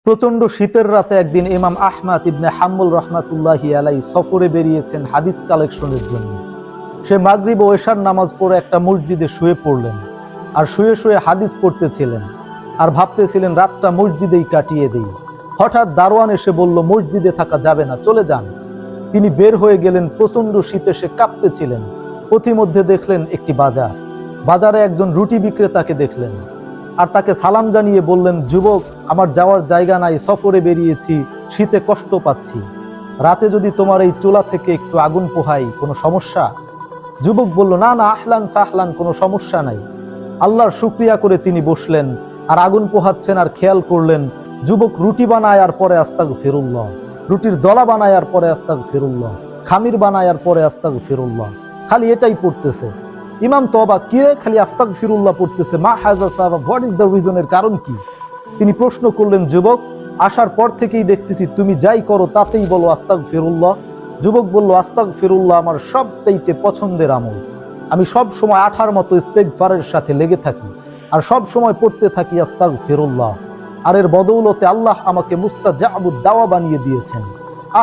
প্রচন্ড শীতের রাতে একদিন ইমাম আহমদ ইবনে হাম্বল রহমাতুল্লাহি আলাইহি সফরে বেরিয়েছেন হাদিস কালেকশনের জন্য। সে মাগরিব ও এশার নামাজ পড়ে একটা মসজিদে শুয়ে পড়লেন আর শুয়ে শুয়ে হাদিস পড়তেছিলেন আর ভাবতেছিলেন রাতটা মসজিদেই কাটিয়ে দেই। হঠাৎ দারোয়ান এসে বলল, মসজিদে থাকা যাবে না, চলে যান। তিনি বের হয়ে গেলেন। প্রচন্ড শীতে সে কাঁপতেছিলেন। পথিমধ্যে দেখলেন একটি বাজার। বাজারে একজন রুটি বিক্রেতাকে দেখলেন আর তাকে সালাম জানিয়ে বললেন, যুবক, আমার যাওয়ার জায়গা নাই, সফরে বেরিয়েছি, শীতে কষ্ট পাচ্ছি, রাতে যদি তোমার এই চুলা থেকে একটু আগুন পোহাই, কোনো সমস্যা? যুবক বলল, না না, আহলান সাহলান, কোনো সমস্যা নাই। আল্লাহর শুকরিয়া করে তিনি বসলেন আর আগুন পোহাচ্ছেন আর খেয়াল করলেন যুবক রুটি বানায় আর পরে আস্তাগফিরুল্লাহ, রুটির দলা বানায় আর পরে আস্তাগফিরুল্লাহ, খামির বানায় আর পরে আস্তাগফিরুল্লাহ, খালি এটাই পড়তেছে। ইমাম তো অবাক, কিরে খালি আস্তাগফিরুল্লাহ পড়তেছে, মা হাযা Sabab, what is the reason, এর কারণ কি? তিনি প্রশ্ন করলেন, যুবক, আসার পর থেকেই দেখতেছি তুমি যাই করো তাতেই বলো আস্তাগফিরুল্লাহ। যুবক বলল, আস্তাগফিরুল্লাহ আমার সবচাইতে পছন্দের আমল। আমি সব সময় আঠার মতো ইস্তেগফারের সাথে লেগে থাকি আর সব সময় পড়তে থাকি আস্তাগফিরুল্লাহ। আর এর বদৌলতে আল্লাহ আমাকে মুস্তাজাবুদ দাওয়া বানিয়ে দিয়েছেন।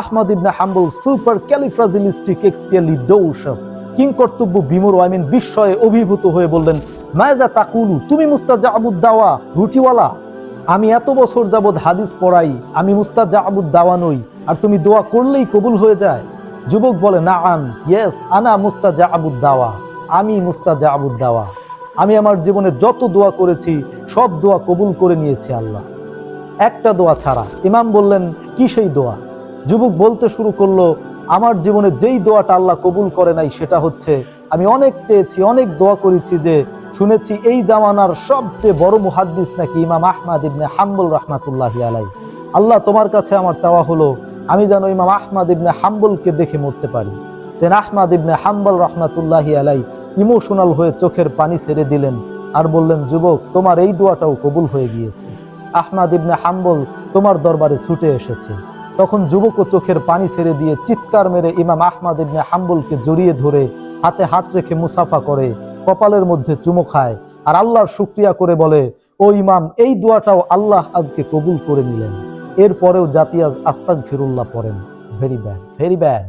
আহমদ ইবনে হাম্বল সুপার ক্যালিফ্রাজিলিস্টিক এক্সপিয়ালিডোসাস কিং কর্তব্য বিমূঢ়, বিস্ময়ে অভিভূত হয়ে বললেন, মাযা তাকুলু, তুমি মুস্তাজাবুদ দাওয়া, রুটিওয়ালা? আমি এত বছর যাবৎ হাদিস পড়াই, আমি মুস্তাজাবুদ দাওয়া নই, আর তুমি দোয়া করলেই কবুল হয়ে যায়? যুবক বলে, নাআম, ইয়েস, আনা মুস্তাজাবুদ দাওয়া, আমি মুস্তাজাবুদ দাওয়া। আমি আমার জীবনে যত দোয়া করেছি সব দোয়া কবুল করে নিয়েছে আল্লাহ, একটা দোয়া ছাড়া। ইমাম বললেন, কি সেই দোয়া? যুবক বলতে শুরু করলো, আমার জীবনে যেই দোয়াটা আল্লাহ কবুল করে নাই সেটা হচ্ছে, আমি অনেক চেয়েছি, অনেক দোয়া করেছি, যে শুনেছি এই জামানার সবচেয়ে বড় মুহাদ্দিস নাকি ইমাম আহমদ ইবনে হাম্বল রাহমাতুল্লাহি আলাইহি। আল্লাহ, তোমার কাছে আমার চাওয়া হলো আমি যেন ইমাম আহমদ ইবনে হাম্বলকে দেখে মরতে পারি। দেন আহমদ ইবনে হাম্বল রাহমাতুল্লাহি আলাইহি ইমোশনাল হয়ে চোখের পানি ছেড়ে দিলেন আর বললেন, যুবক, তোমার এই দোয়াটাও কবুল হয়ে গিয়েছে। আহমদ ইবনে হাম্বল তোমার দরবারে ছুটে এসেছে। তখন যুবকও চোখের পানি ছেড়ে দিয়ে চিৎকার মেরে ইমাম আহমদ ইবনে হাম্বলকে জড়িয়ে ধরে হাতে হাত রেখে মুসাফা করে, কপালের মধ্যে চুমো খায় আর আল্লাহর শুকরিয়া করে বলে, ও ইমাম, এই দোয়াটাও আল্লাহ আজকে কবুল করে নিলেন। এরপরেও জাতি আজ আস্তাগফিরুল্লাহ পড়েন। Very bad, very bad.